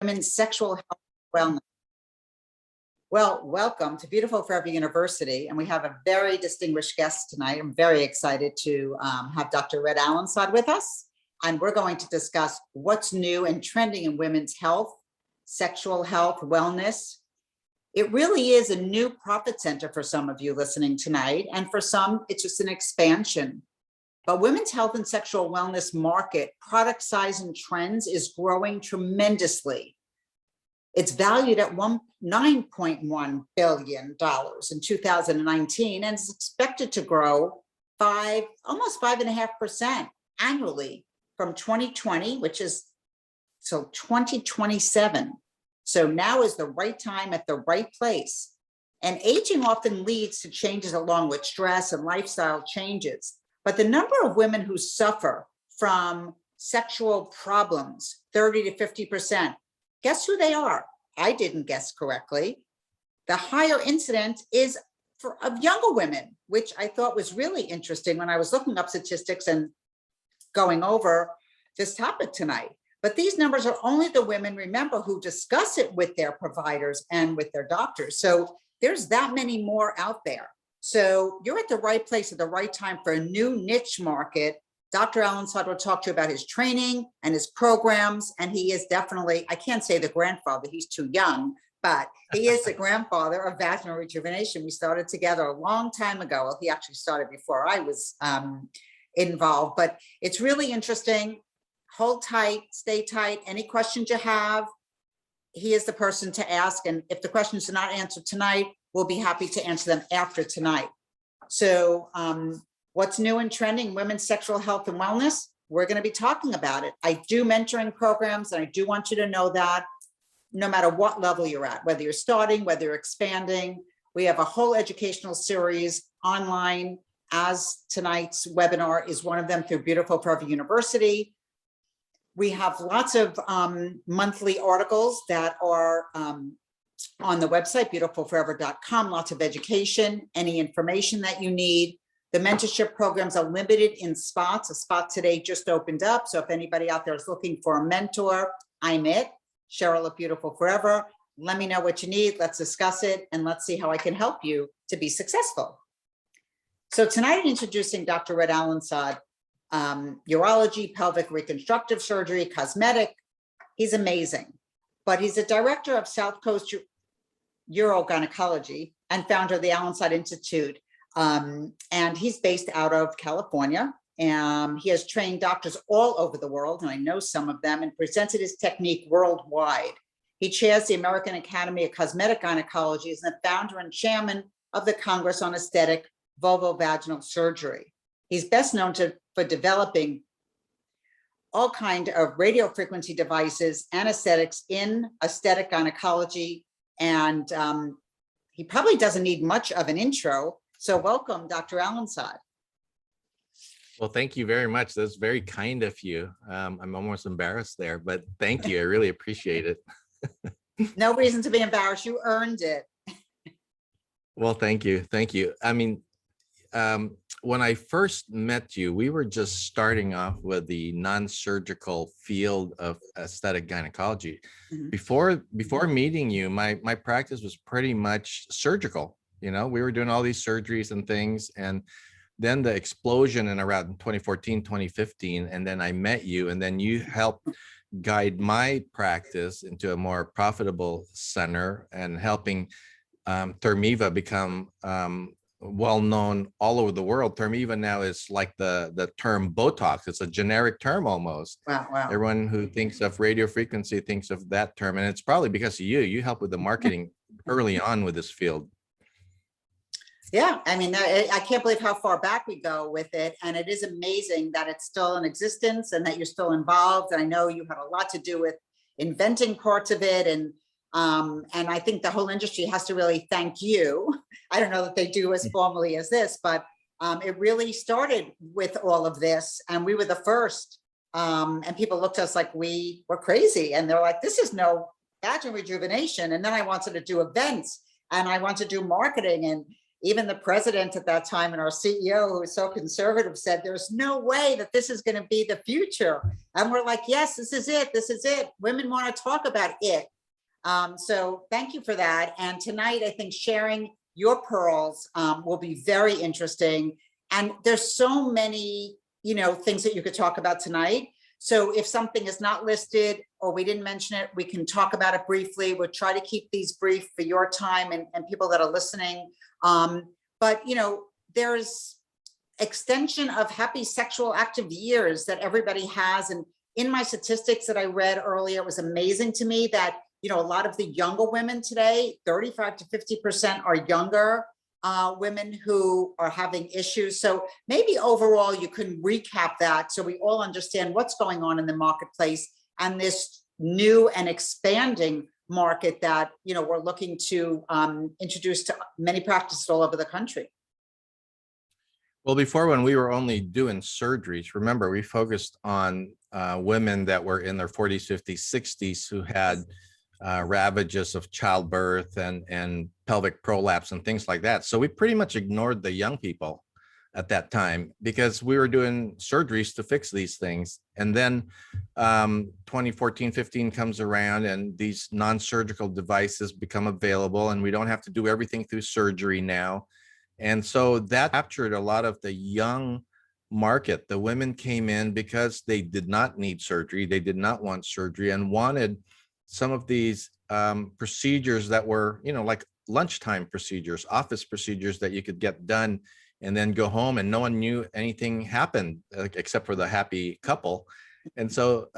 women's sexual health and wellness. Well, welcome to Beautiful Forever University, and we have a very distinguished guest tonight. I'm very excited to have Dr. Red Alinsod with us, and we're going to discuss what's new and trending in women's health, sexual health, wellness. It really is a new profit center for some of you listening tonight, and for some, it's just an expansion. But women's health and sexual wellness market, product size and trends is growing tremendously. It's valued at $9.1 billion in 2019 and is expected to grow almost 5.5% annually from 2020, which is so 2027. So now is the right time at the right place. And aging often leads to changes along with stress and lifestyle changes. But the number of women who suffer from sexual problems, 30 to 50%, guess who they are? I didn't guess correctly. The higher incidence is of younger women, which I thought was really interesting when I was looking up statistics and going over this topic tonight. But these numbers are only the women, remember, who discuss it with their providers and with their doctors. So there's that many more out there. So you're at the right place at the right time for a new niche market. Dr. Alinsod will talk to you about his training and his programs. And he is definitely, I can't say the grandfather, he's too young, but he is the grandfather of vaginal rejuvenation. We started together a long time ago. Well, he actually started before I was involved, but it's really interesting. Hold tight, stay tight. Any questions you have, he is the person to ask. And if the questions are not answered tonight, we'll be happy to answer them after tonight. So what's new and trending, women's sexual health and wellness? We're going to be talking about it. I do mentoring programs, and I do want you to know that no matter what level you're at, whether you're starting, whether you're expanding, we have a whole educational series online, as tonight's webinar is one of them through Beautiful Forever University. We have lots of monthly articles that are on the website, beautifulforever.com, lots of education, any information that you need. The mentorship programs are limited in spots. A spot today just opened up. So if anybody out there is looking for a mentor, I'm it, Cheryl of Beautiful Forever. Let me know what you need. Let's discuss it, and let's see how I can help you to be successful. So tonight, introducing Dr. Red Alinsod, urology, pelvic reconstructive surgery, cosmetic. He's amazing. But he's a director of South Coast Urogynecology and founder of the Alinsod Institute. And he's based out of California. He has trained doctors all over the world, and I know some of them, and presented his technique worldwide. He chairs the American Academy of Cosmetic Gynecology, is the founder and chairman of the Congress on Aesthetic Vulvovaginal Surgery. He's best known for developing all kinds of radio frequency devices, anesthetics in aesthetic gynecology, and he probably doesn't need much of an intro. So welcome, Dr. Alinsod. Well, thank you very much. That's very kind of you. I'm almost embarrassed there, but thank you. I really appreciate it. No reason to be embarrassed. You earned it. Well, thank you. Thank you. I mean, when I first met you, we were just starting off with the non-surgical field of aesthetic gynecology. Mm-hmm. Before meeting you, my practice was pretty much surgical. You know, we were doing all these surgeries and things, and then the explosion in around 2014, 2015, and then I met you, and then you helped guide my practice into a more profitable center and helping Termiva become well-known all over the world. Termiva now is like the term Botox. It's a generic term almost. Wow. Everyone who thinks of radio frequency thinks of that term, and it's probably because of you help with the marketing early on with this field. Yeah, I mean, I can't believe how far back we go with it. And it is amazing that it's still in existence and that you're still involved. And I know you had a lot to do with inventing parts of it. And I think the whole industry has to really thank you. I don't know that they do as formally as this, but it really started with all of this. And we were the first. And people looked at us like we were crazy. And they're like, this is no vaginal rejuvenation. And then I wanted to do events, and I wanted to do marketing. And even the president at that time and our CEO, who was so conservative, said, there's no way that this is going to be the future. And we're like, yes, this is it. This is it. Women want to talk about it. So thank you for that. And tonight, I think sharing your pearls will be very interesting. And there's so many, things that you could talk about tonight. So if something is not listed or we didn't mention it, we can talk about it briefly. We'll try to keep these brief for your time and people that are listening. But, there's extension of happy sexual active years that everybody has. And in my statistics that I read earlier, it was amazing to me that, a lot of the younger women today, 35 to 50% are younger women who are having issues. So maybe overall you can recap that so we all understand what's going on in the marketplace and this new and expanding market that, we're looking to introduce to many practices all over the country. Well, before, when we were only doing surgeries, remember, we focused on women that were in their 40s, 50s, 60s who had ravages of childbirth and pelvic prolapse and things like that. So we pretty much ignored the young people at that time because we were doing surgeries to fix these things. And then 2014, 15 comes around and these non-surgical devices become available and we don't have to do everything through surgery now. And so that captured a lot of the young market. The women came in because they did not need surgery. They did not want surgery and wanted some of these procedures that were, like lunchtime procedures, office procedures that you could get done and then go home and no one knew anything happened except for the happy couple. And so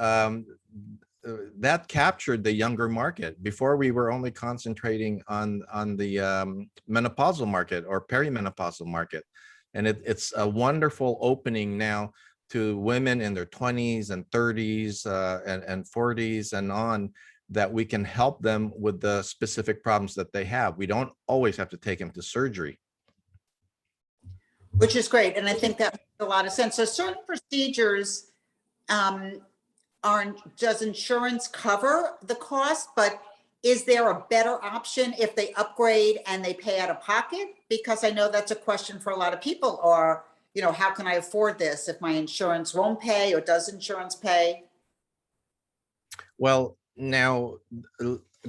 that captured the younger market. Before, we were only concentrating on the menopausal market or perimenopausal market. And it's a wonderful opening now to women in their 20s and 30s and 40s and on, that we can help them with the specific problems that they have. We don't always have to take them to surgery. Which is great. And I think that makes a lot of sense. So certain procedures, does insurance cover the cost, but is there a better option if they upgrade and they pay out of pocket? Because I know that's a question for a lot of people, or, how can I afford this if my insurance won't pay, or does insurance pay? Well, now,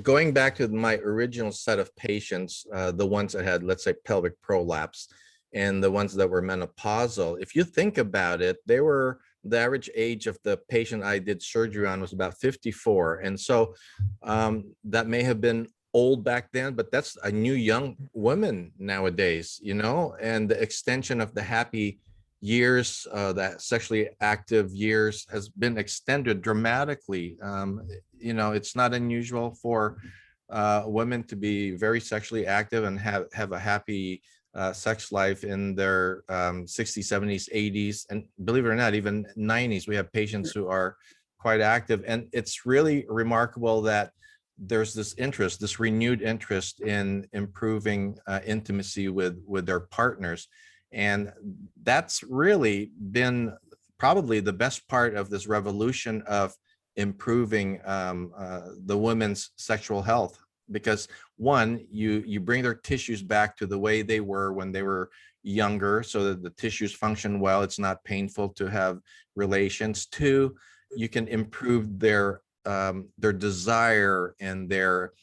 going back to my original set of patients, the ones that had, let's say, pelvic prolapse and the ones that were menopausal, if you think about it, the average age of the patient I did surgery on was about 54. And so that may have been old back then, but that's a new young woman nowadays, and the extension of the happy years, that sexually active years has been extended dramatically. It's not unusual for women to be very sexually active and have a happy sex life in their 60s, 70s, 80s, and believe it or not, even 90s. We have patients who are quite active. And it's really remarkable that there's this renewed interest in improving intimacy with their partners. And that's really been probably the best part of this revolution of improving the women's sexual health, because one, you bring their tissues back to the way they were when they were younger, so that the tissues function well. It's not painful to have relations. Two, you can improve their desire and their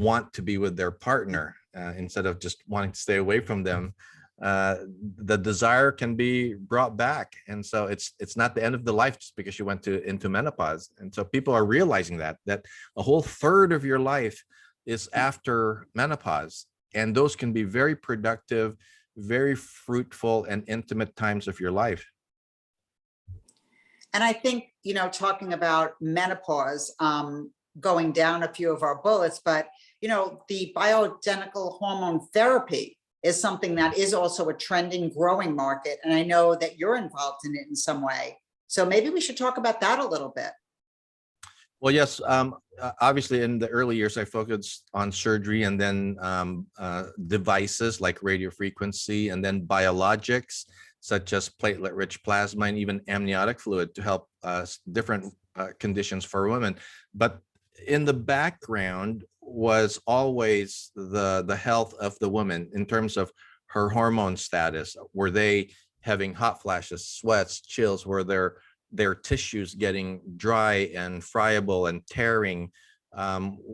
want to be with their partner instead of just wanting to stay away from them. The desire can be brought back, and so it's not the end of the life just because you went into menopause. And so people are realizing that a whole third of your life is after menopause, and those can be very productive, very fruitful and intimate times of your life. And I think, talking about menopause, going down a few of our bullets, but the bioidentical hormone therapy is something that is also a trending, growing market. And I know that you're involved in it in some way. So maybe we should talk about that a little bit. Well, yes. Obviously, in the early years, I focused on surgery and then devices like radiofrequency, and then biologics such as platelet-rich plasma and even amniotic fluid to help different conditions for women. But in the background, was always the health of the woman in terms of her hormone status. Were they having hot flashes, sweats, chills? Were their tissues getting dry and friable and tearing?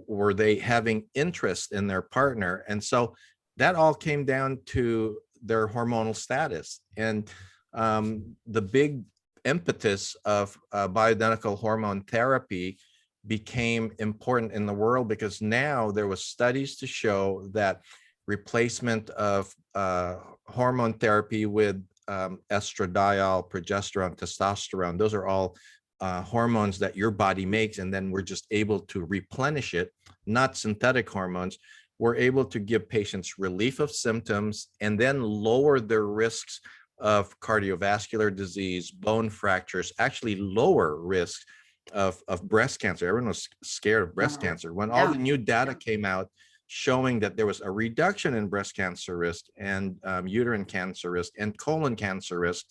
Were they having interest in their partner? And so that all came down to their hormonal status. And the big impetus of bioidentical hormone therapy became important in the world because now there was studies to show that replacement of hormone therapy with estradiol, progesterone, testosterone, those are all hormones that your body makes, and then we're just able to replenish it, not synthetic hormones. We're able to give patients relief of symptoms and then lower their risks of cardiovascular disease, bone fractures, actually lower risks of breast cancer. Everyone was scared of breast cancer. When all the new data came out showing that there was a reduction in breast cancer risk and uterine cancer risk and colon cancer risk,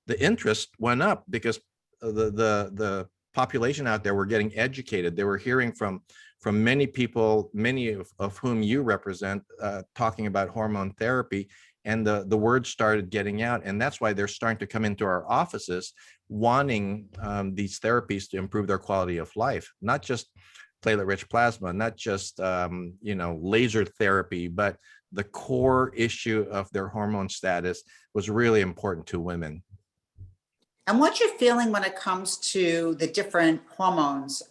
the interest went up because the population out there were getting educated. They were hearing from many people, many of whom you represent, talking about hormone therapy, and the word started getting out. And that's why they're starting to come into our offices wanting these therapies to improve their quality of life, not just platelet-rich plasma, not just laser therapy, but the core issue of their hormone status was really important to women. And what's your feeling when it comes to the different hormones?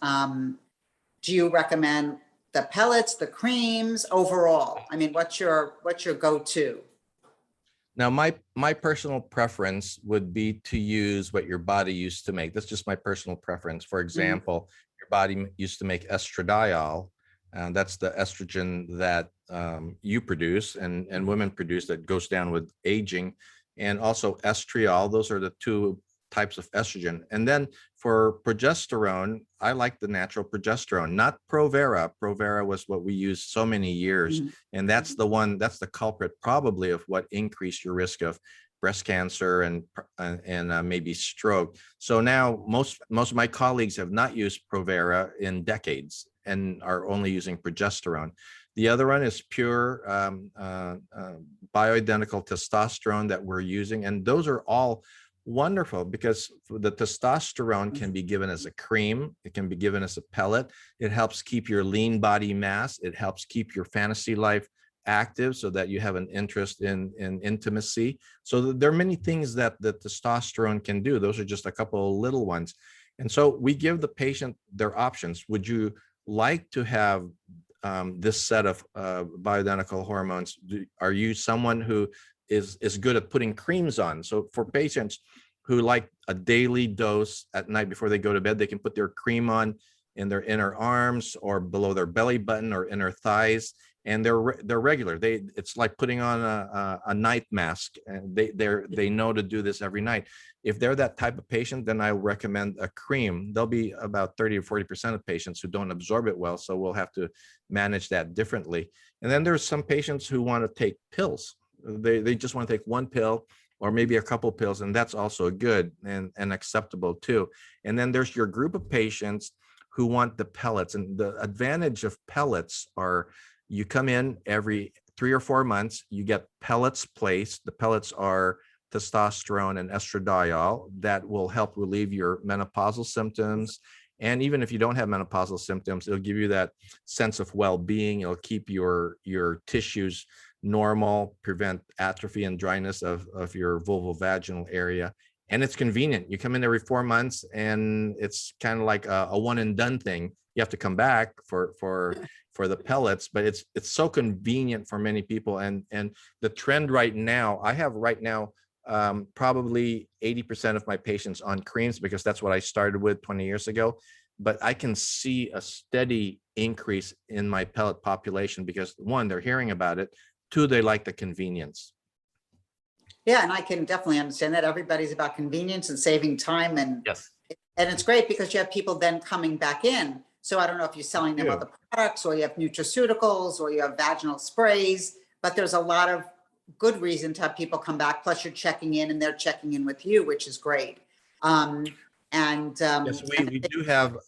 Do you recommend the pellets, the creams, overall? I mean, what's your go-to? Now, my personal preference would be to use what your body used to make. That's just my personal preference. For example, your body used to make estradiol, and that's the estrogen that you produce and women produce that goes down with aging, and also estriol. Those are the two types of estrogen. And then for progesterone, I like the natural progesterone, not Provera. Provera was what we used so many years. And that's the culprit probably of what increased your risk of breast cancer and maybe stroke. So now most of my colleagues have not used Provera in decades and are only using progesterone. The other one is pure bioidentical testosterone that we're using. And those are all wonderful because the testosterone can be given as a cream. It can be given as a pellet. It helps keep your lean body mass. It helps keep your fantasy life active so that you have an interest in intimacy. So there are many things that the testosterone can do. Those are just a couple of little ones. And so we give the patient their options. Would you like to have this set of bioidentical hormones? Are you someone who is good at putting creams on? So for patients who like a daily dose at night before they go to bed, they can put their cream on in their inner arms or below their belly button or inner thighs, and they're regular. It's like putting on a night mask, and they know to do this every night. If they're that type of patient, then I recommend a cream. There'll be about 30 or 40% of patients who don't absorb it well, so we'll have to manage that differently. And then there's some patients who want to take pills. They just want to take one pill or maybe a couple pills, and that's also good and acceptable too. And then there's your group of patients who want the pellets. And the advantage of pellets are you come in every 3 or 4 months, you get pellets placed. The pellets are testosterone and estradiol that will help relieve your menopausal symptoms. And even if you don't have menopausal symptoms, it'll give you that sense of well-being. It'll keep your tissues normal, prevent atrophy and dryness of your vulvovaginal area. And it's convenient. You come in every 4 months and it's kind of like a one and done thing. You have to come back for the pellets, but it's so convenient for many people. And the trend right now, I have right now probably 80% of my patients on creams because that's what I started with 20 years ago. But I can see a steady increase in my pellet population because one, they're hearing about it. Two, they like the convenience. Yeah, and I can definitely understand that. Everybody's about convenience and saving time, and Yes. And it's great because you have people then coming back in. So I don't know if you're selling them other products or you have nutraceuticals or you have vaginal sprays, but there's a lot of good reason to have people come back. Plus you're checking in and they're checking in with you, which is great. And Yes,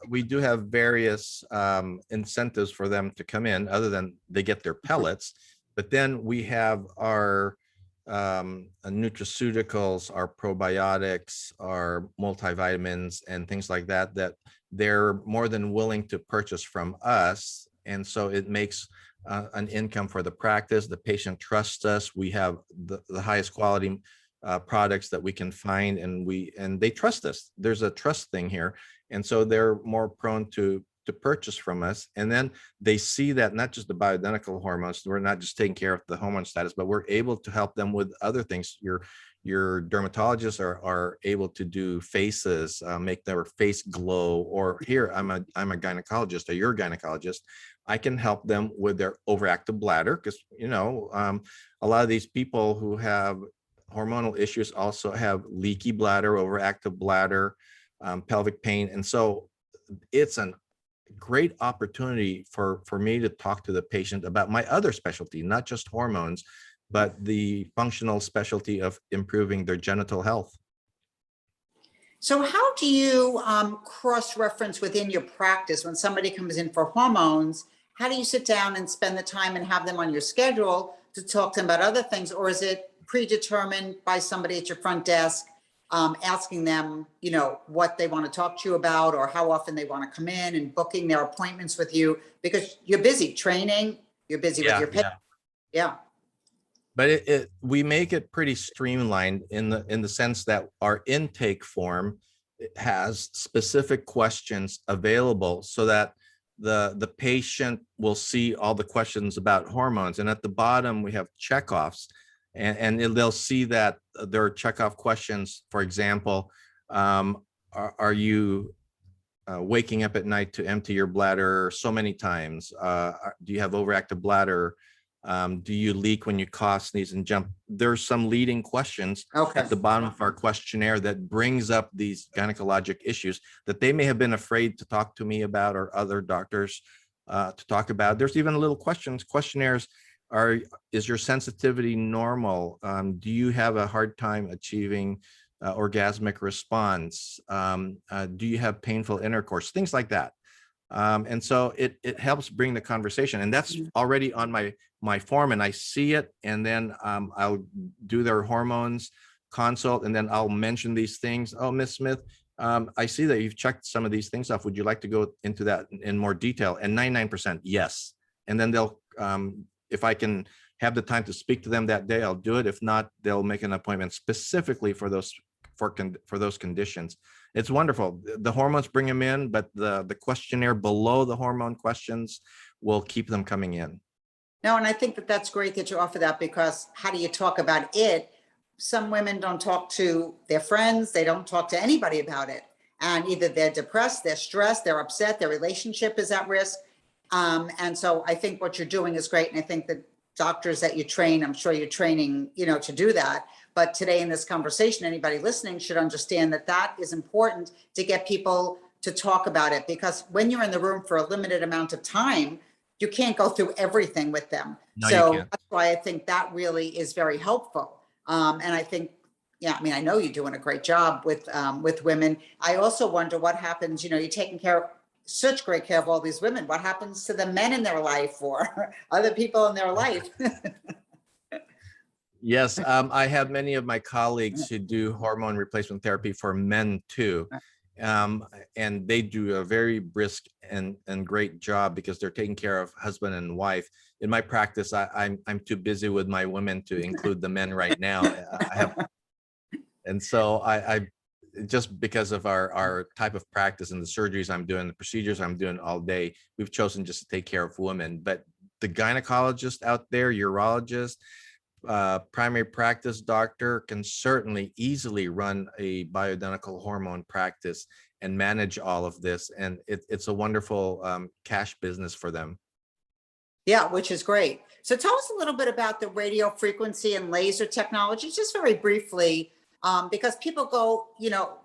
we do have various incentives for them to come in, other than they get their pellets. But then we have our nutraceuticals, our probiotics, our multivitamins, and things like that, that they're more than willing to purchase from us. And so it makes an income for the practice. The patient trusts us. We have the highest quality products that we can find, and they trust us. There's a trust thing here, and so they're more prone to purchase from us. And then they see that not just the bioidentical hormones, we're not just taking care of the hormone status, but we're able to help them with other things. Your dermatologists are able to do faces, make their face glow. Or here, I'm a gynecologist, or you're a gynecologist. I can help them with their overactive bladder, because a lot of these people who have hormonal issues also have leaky bladder, overactive bladder, pelvic pain. And so it's a great opportunity for me to talk to the patient about my other specialty, not just hormones, but the functional specialty of improving their genital health. So how do you cross-reference within your practice when somebody comes in for hormones? How do you sit down and spend the time and have them on your schedule to talk to them about other things? Or is it predetermined by somebody at your front desk, asking them, what they want to talk to you about, or how often they want to come in, and booking their appointments with you? Because you're busy training, you're busy with your patient. Yeah. But we make it pretty streamlined in the sense that our intake form has specific questions available, so that the patient will see all the questions about hormones. And at the bottom, we have checkoffs, and they'll see that there are checkoff questions. For example, are you waking up at night to empty your bladder so many times? Do you have overactive bladder? Do you leak when you cough, sneeze, and jump? There's some leading questions at the bottom of our questionnaire that brings up these gynecologic issues that they may have been afraid to talk to me about, or other doctors to talk about. There's even little questionnaires. Is your sensitivity normal? Do you have a hard time achieving orgasmic response? Do you have painful intercourse? Things like that. And so it helps bring the conversation, and that's already on my form, and I see it, and then I'll do their hormones consult, and then I'll mention these things. Oh, Miss Smith, I see that you've checked some of these things off. Would you like to go into that in more detail? And 99% yes. And then they'll, if I can have the time to speak to them that day, I'll do it. If not, they'll make an appointment specifically for those conditions. It's wonderful. The hormones bring them in, but the questionnaire below the hormone questions will keep them coming in. No, and I think that that's great that you offer that, because how do you talk about it? Some women don't talk to their friends. They don't talk to anybody about it. And either they're depressed, they're stressed, they're upset, their relationship is at risk. And so I think what you're doing is great. And I think that doctors that you train, I'm sure you're training, to do that. But today in this conversation, anybody listening should understand that that is important to get people to talk about it, because when you're in the room for a limited amount of time, you can't go through everything with them. No, so that's why I think that really is very helpful. And I think, I know you're doing a great job with women. I also wonder what happens, you're taking such great care of all these women. What happens to the men in their life, or other people in their life? Yes, I have many of my colleagues who do hormone replacement therapy for men too. And they do a very brisk and great job, because they're taking care of husband and wife. In my practice, I'm too busy with my women to include the men right now. And so I just because of our type of practice and the surgeries I'm doing, the procedures I'm doing all day, we've chosen just to take care of women. But the gynecologist out there, urologist, primary practice doctor can certainly easily run a bioidentical hormone practice and manage all of this. And it's a wonderful cash business for them. Yeah, which is great. So tell us a little bit about the radio frequency and laser technology, just very briefly, because people go,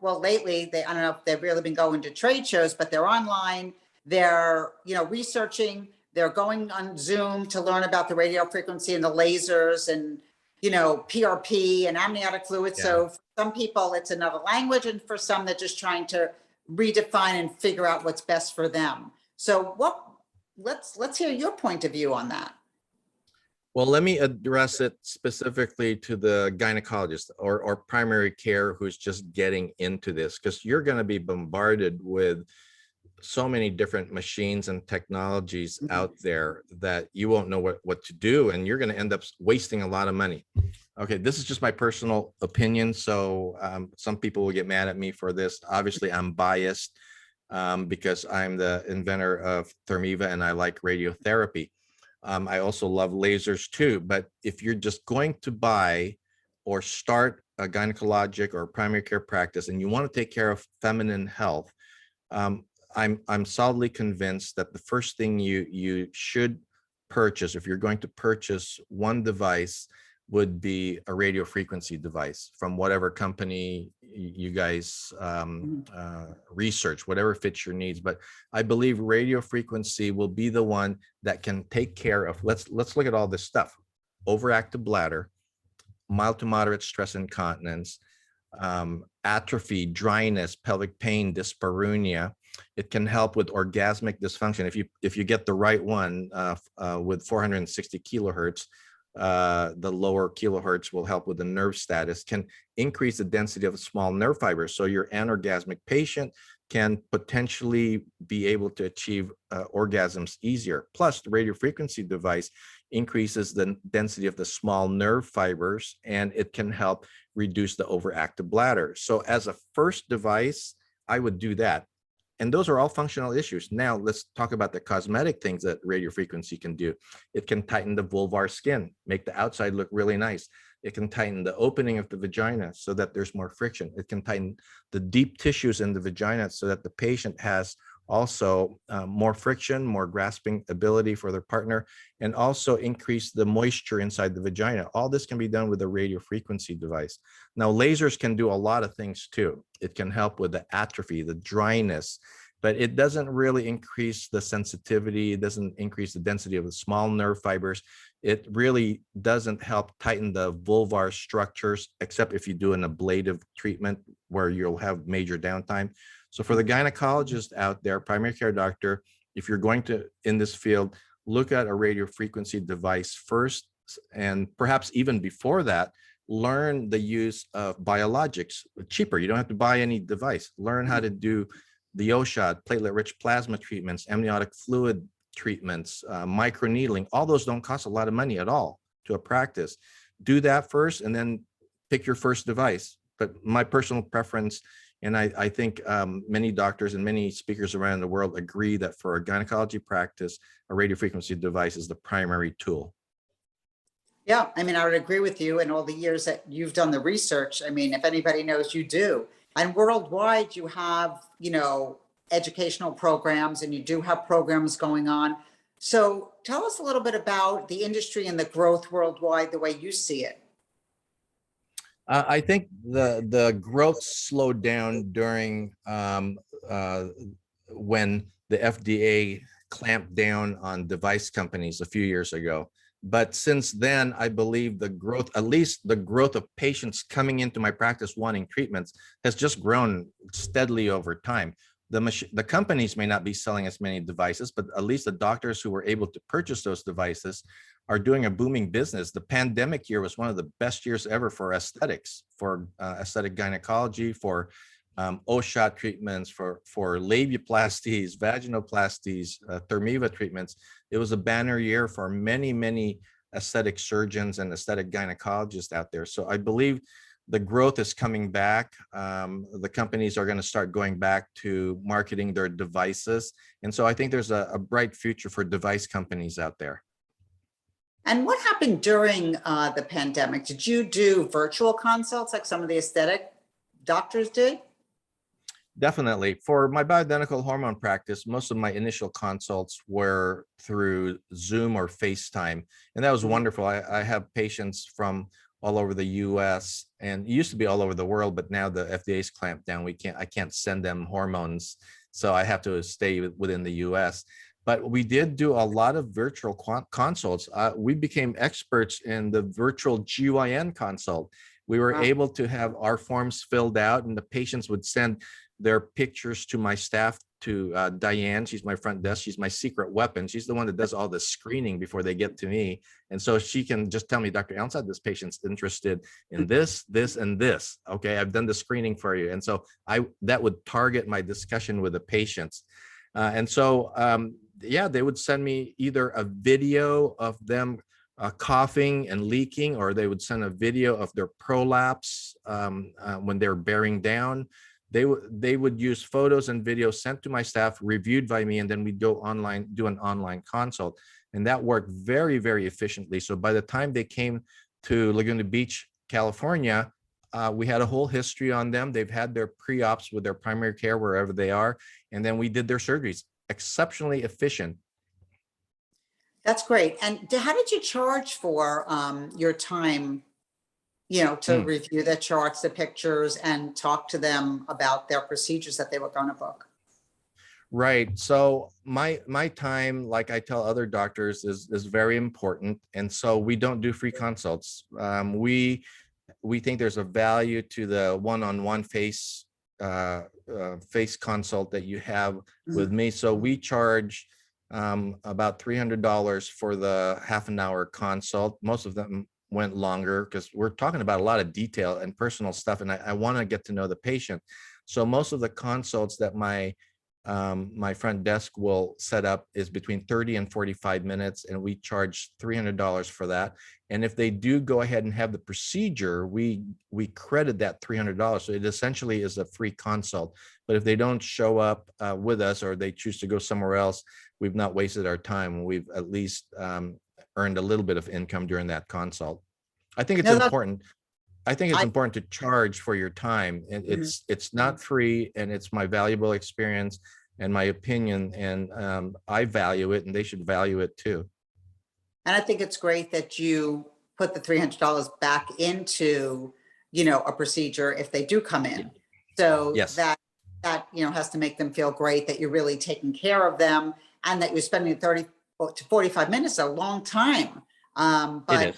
well, lately, I don't know if they've really been going to trade shows, but they're online, they're, researching, they're going on Zoom to learn about the radio frequency and the lasers. And PRP and amniotic fluid. Yeah. So for some people it's another language, and for some they're just trying to redefine and figure out what's best for them. So let's hear your point of view on that. Well, let me address it specifically to the gynecologist or primary care who's just getting into this, because you're going to be bombarded with so many different machines and technologies out there that you won't know what to do, and you're going to end up wasting a lot of money. Okay, this is just my personal opinion, so some people will get mad at me for this. Obviously, I'm biased because I'm the inventor of Thermiva and I like radiotherapy. I also love lasers too, but if you're just going to buy or start a gynecologic or primary care practice and you want to take care of feminine health, I'm solidly convinced that the first thing you should purchase, if you're going to purchase one device, would be a radio frequency device from whatever company you guys research, whatever fits your needs. But I believe radio frequency will be the one that can take care of, let's look at all this stuff: overactive bladder, mild to moderate stress incontinence, atrophy, dryness, pelvic pain, dyspareunia. It can help with orgasmic dysfunction if you get the right one with 460 kilohertz. The lower kilohertz will help with the nerve status, can increase the density of small nerve fibers. So your anorgasmic patient can potentially be able to achieve orgasms easier. Plus, the radio frequency device increases the density of the small nerve fibers, and it can help reduce the overactive bladder. So as a first device, I would do that. And those are all functional issues. Now let's talk about the cosmetic things that radio frequency can do. It can tighten the vulvar skin, make the outside look really nice. It can tighten the opening of the vagina so that there's more friction. It can tighten the deep tissues in the vagina so that the patient has also more friction, more grasping ability for their partner, and also increase the moisture inside the vagina. All this can be done with a radio frequency device. Now, lasers can do a lot of things too. It can help with the atrophy, the dryness, but it doesn't really increase the sensitivity. It doesn't increase the density of the small nerve fibers. It really doesn't help tighten the vulvar structures, except if you do an ablative treatment where you'll have major downtime. So for the gynecologist out there, primary care doctor, if you're going to, in this field, look at a radio frequency device first, and perhaps even before that, learn the use of biologics. Cheaper, you don't have to buy any device. Learn how to do the OSHOT, platelet-rich plasma treatments, amniotic fluid treatments, microneedling. All those don't cost a lot of money at all to a practice. Do that first and then pick your first device. But my personal preference, and I think many doctors and many speakers around the world agree that for a gynecology practice, a radiofrequency device is the primary tool. Yeah, I mean, I would agree with you. In all the years that you've done the research, I mean, if anybody knows, you do. And worldwide, you have, educational programs, and you do have programs going on. So tell us a little bit about the industry and the growth worldwide, the way you see it. I think the growth slowed down during when the FDA clamped down on device companies a few years ago. But since then, I believe the growth, at least the growth of patients coming into my practice wanting treatments, has just grown steadily over time. The companies may not be selling as many devices, but at least the doctors who were able to purchase those devices are doing a booming business. The pandemic year was one of the best years ever for aesthetics, for aesthetic gynecology, for OSHOT treatments, for labiaplasties, vaginoplasties, Thermiva treatments. It was a banner year for many, many aesthetic surgeons and aesthetic gynecologists out there. So I believe the growth is coming back. The companies are going to start going back to marketing their devices. And so I think there's a bright future for device companies out there. And what happened during the pandemic? Did you do virtual consults like some of the aesthetic doctors did? Definitely. For my bioidentical hormone practice, most of my initial consults were through Zoom or FaceTime. And that was wonderful. I have patients from all over the US, and it used to be all over the world, but now the FDA's clamped down. I can't send them hormones. So I have to stay within the US. but we did do a lot of virtual consults. We became experts in the virtual GYN consult. We were Wow. able to have our forms filled out, and the patients would send their pictures to my staff, to Diane. She's my front desk. She's my secret weapon. She's the one that does all the screening before they get to me. And so she can just tell me, Dr. Alinsod, this patient's interested in this, this, and this. Okay, I've done the screening for you. And so that would target my discussion with the patients. And so, yeah, they would send me either a video of them coughing and leaking, or they would send a video of their prolapse when they're bearing down. They would use photos and videos sent to my staff, reviewed by me, and then we'd go online, do an online consult. And that worked very, very efficiently. So by the time they came to Laguna Beach, California, we had a whole history on them. They've had their pre-ops with their primary care wherever they are. And then we did their surgeries. Exceptionally efficient. That's great. And how did you charge for your time, to review the charts, the pictures, and talk to them about their procedures that they were going to book? Right. So my time, like I tell other doctors, is very important. And so we don't do free consults. We think there's a value to the one-on-one face consult that you have with me. So we charge about $300 for the half an hour consult. Most of them went longer because we're talking about a lot of detail and personal stuff, and I want to get to know the patient. So most of the consults that my front desk will set up is between 30 and 45 minutes, and we charge $300 for that. And if they do go ahead and have the procedure, we credit that $300. So it essentially is a free consult. But if they don't show up with us, or they choose to go somewhere else, we've not wasted our time. We've at least earned a little bit of income during that consult. I think it's important. I think it's important to charge for your time. And it's not free, and it's my valuable experience and my opinion, and I value it, and they should value it too. And I think it's great that you put the $300 back into, a procedure if they do come in. So yes, that has to make them feel great that you're really taking care of them, and that you're spending 30 to 45 minutes, a long time. But I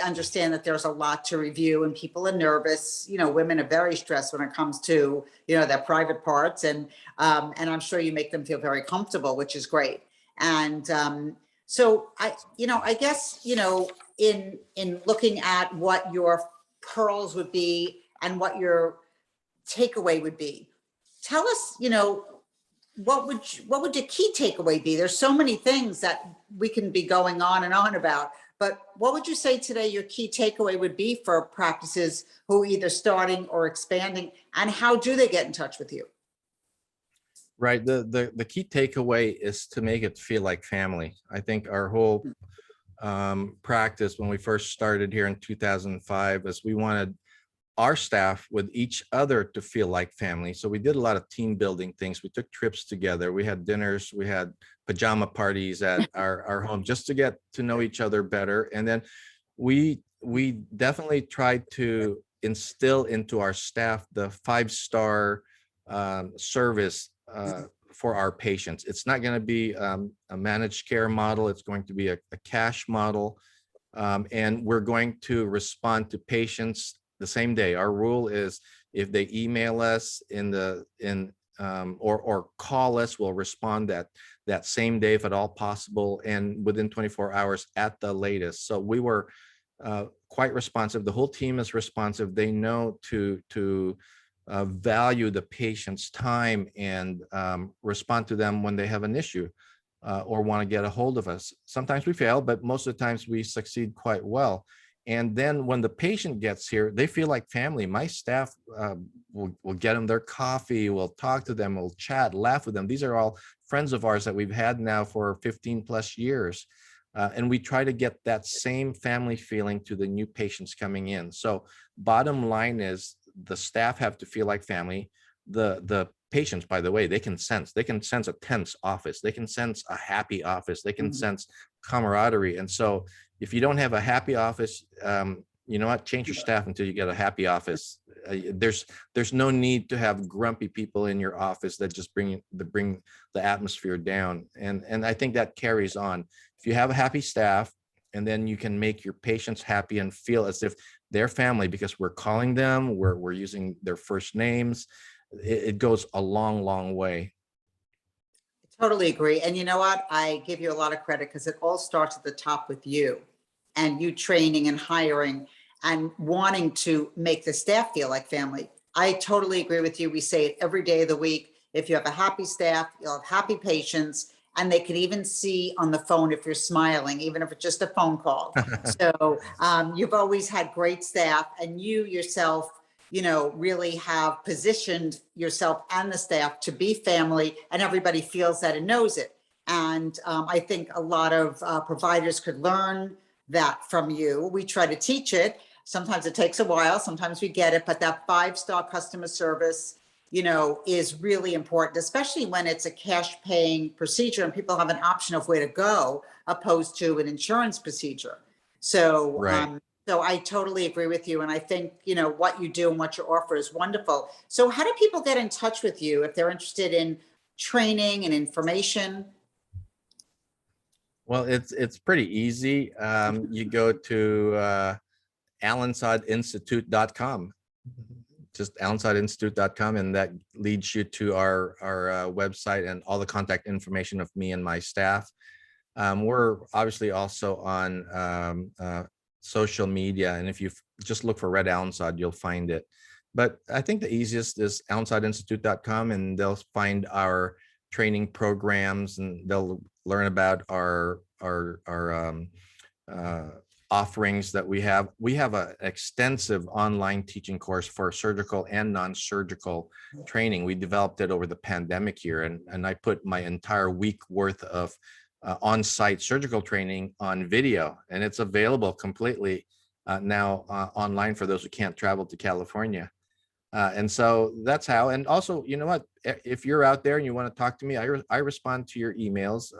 understand that there's a lot to review, and people are nervous. Women are very stressed when it comes to, their private parts, and I'm sure you make them feel very comfortable, which is great. And so I guess, in looking at what your pearls would be and what your takeaway would be, tell us, what would your key takeaway be? There's so many things that we can be going on and on about, but what would you say today your key takeaway would be for practices who are either starting or expanding, and how do they get in touch with you? Right. The key takeaway is to make it feel like family. I think our whole practice when we first started here in 2005 is we wanted our staff with each other to feel like family. So we did a lot of team building things. We took trips together. We had dinners. We had pajama parties at our home just to get to know each other better. And then we definitely tried to instill into our staff the 5-star service for our patients. It's not going to be a managed care model. It's going to be a cash model. And we're going to respond to patients the same day. Our rule is if they email us or call us, we'll respond that same day if at all possible, and within 24 hours at the latest. So we were quite responsive. The whole team is responsive. They know to value the patient's time and respond to them when they have an issue or want to get a hold of us. Sometimes we fail, but most of the times we succeed quite well. And then when the patient gets here, they feel like family. My staff will get them their coffee, we'll talk to them, we'll chat, laugh with them. These are all friends of ours that we've had now for 15 plus years. And we try to get that same family feeling to the new patients coming in. So bottom line is the staff have to feel like family. The patients, by the way, they can sense a tense office. They can sense a happy office. They can sense camaraderie. And so if you don't have a happy office, you know what, change your staff until you get a happy office. There's no need to have grumpy people in your office that just bring the atmosphere down. And I think that carries on. If you have a happy staff, and then you can make your patients happy and feel as if they're family, because we're calling them, we're using their first names. It goes a long, long way. Totally agree. And you know what? I give you a lot of credit because it all starts at the top with you and you training and hiring and wanting to make the staff feel like family. I totally agree with you. We say it every day of the week. If you have a happy staff, you'll have happy patients, and they can even see on the phone if you're smiling, even if it's just a phone call. So you've always had great staff, and you yourself, really have positioned yourself and the staff to be family, and everybody feels that and knows it. And I think a lot of providers could learn that from you. We try to teach it. Sometimes it takes a while, sometimes we get it, but that 5-star customer service, is really important, especially when it's a cash paying procedure and people have an option of where to go opposed to an insurance procedure. So, Right. so I totally agree with you. And I think, what you do and what you offer is wonderful. So how do people get in touch with you if they're interested in training and information? Well, it's pretty easy. You go to alinsodinstitute.com, just alinsodinstitute.com, and that leads you to our website and all the contact information of me and my staff. We're obviously also on social media, and if you just look for Red Alinsod, you'll find it. But I think the easiest is alinsodinstitute.com, and they'll find our training programs, and they'll learn about our offerings that we have. We have an extensive online teaching course for surgical and non-surgical training. We developed it over the pandemic year, and I put my entire week worth of on-site surgical training on video, and it's available completely now online for those who can't travel to California. And so that's how. And also, you know what, if you're out there and you want to talk to me, I respond to your emails.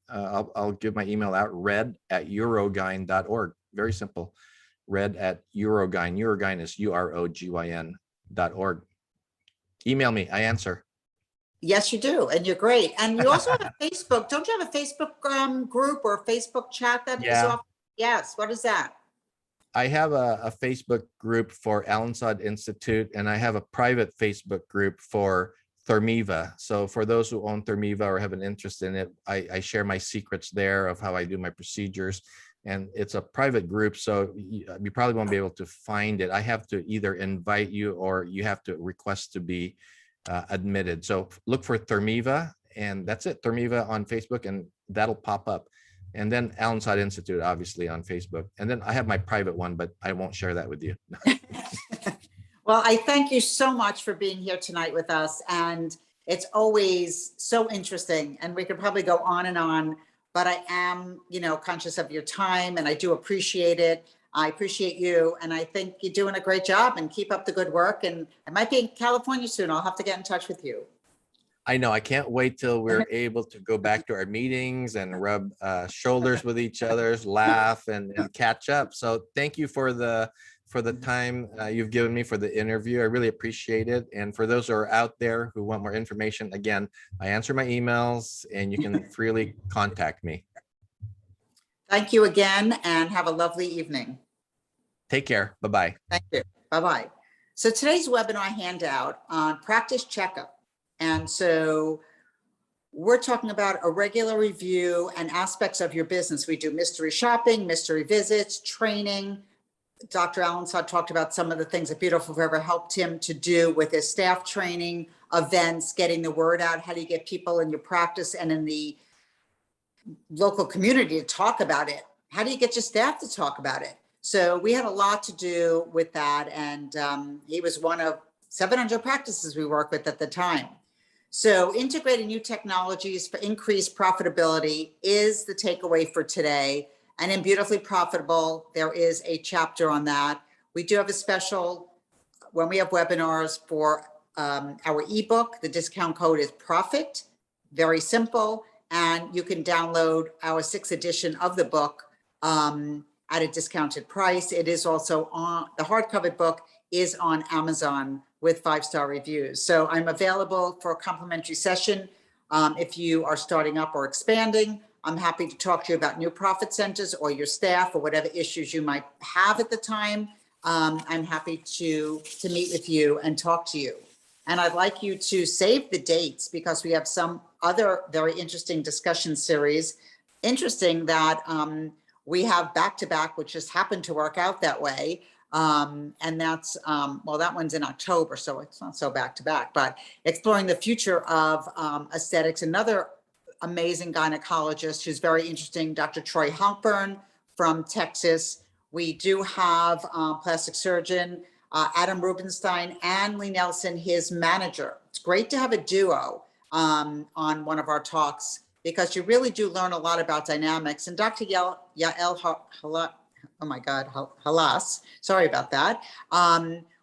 I'll give my email out, red@urogyn.org. Very simple. red@urogyn. Urogyn is UROGYN.org. Email me, I answer. Yes, you do. And you're great. And you also have a Facebook. Don't you have a Facebook group or a Facebook chat that is Yeah. off? Yes. What is that? I have a Facebook group for Alinsod Institute, and I have a private Facebook group for Thermiva. So for those who own Thermiva or have an interest in it, I share my secrets there of how I do my procedures. And it's a private group, so you probably won't be able to find it. I have to either invite you or you have to request to be admitted. So look for Thermiva, and that's it, Thermiva on Facebook, and that'll pop up. And then Alinsod Institute, obviously, on Facebook. And then I have my private one, but I won't share that with you. Well, I thank you so much for being here tonight with us. And it's always so interesting. And we could probably go on and on, but I am, conscious of your time, and I do appreciate it. I appreciate you. And I think you're doing a great job, and keep up the good work. And I might be in California soon. I'll have to get in touch with you. I know. I can't wait till we're able to go back to our meetings and rub shoulders with each other, laugh and catch up. So thank you for the time you've given me for the interview. I really appreciate it. And for those who are out there who want more information, again, I answer my emails, and you can freely contact me. Thank you again, and have a lovely evening. Take care. Bye-bye. Thank you. Bye-bye. So today's webinar handout on practice checkup. And so we're talking about a regular review and aspects of your business. We do mystery shopping, mystery visits, training. Dr. Alinsod talked about some of the things that Beautiful Forever helped him to do with his staff training, events, getting the word out. How do you get people in your practice and in the local community to talk about it? How do you get your staff to talk about it? So we had a lot to do with that. And he was one of 700 practices we worked with at the time. So integrating new technologies for increased profitability is the takeaway for today. And in Beautifully Profitable, there is a chapter on that. We do have a special when we have webinars for our ebook. The discount code is PROFIT, very simple. And you can download our 6th edition of the book at a discounted price. It is also on the hardcover book is on Amazon with 5-star reviews. So I'm available for a complimentary session. If you are starting up or expanding, I'm happy to talk to you about new profit centers or your staff or whatever issues you might have at the time. I'm happy to meet with you and talk to you. And I'd like you to save the dates because we have some other very interesting discussion series. Interesting that we have back-to-back, which just happened to work out that way. And that's, well, that one's in October, so it's not so back-to-back, but exploring the future of aesthetics. Another amazing gynecologist who's very interesting, Dr. Troy Halpern from Texas. We do have plastic surgeon Adam Rubenstein and Lee Nelson, his manager. It's great to have a duo on one of our talks because you really do learn a lot about dynamics. And Dr. Yael Halas, sorry about that,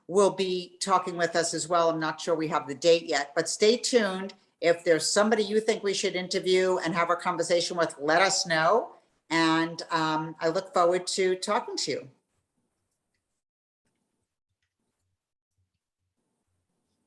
will be talking with us as well. I'm not sure we have the date yet, but stay tuned. If there's somebody you think we should interview and have a conversation with, let us know. And I look forward to talking to you.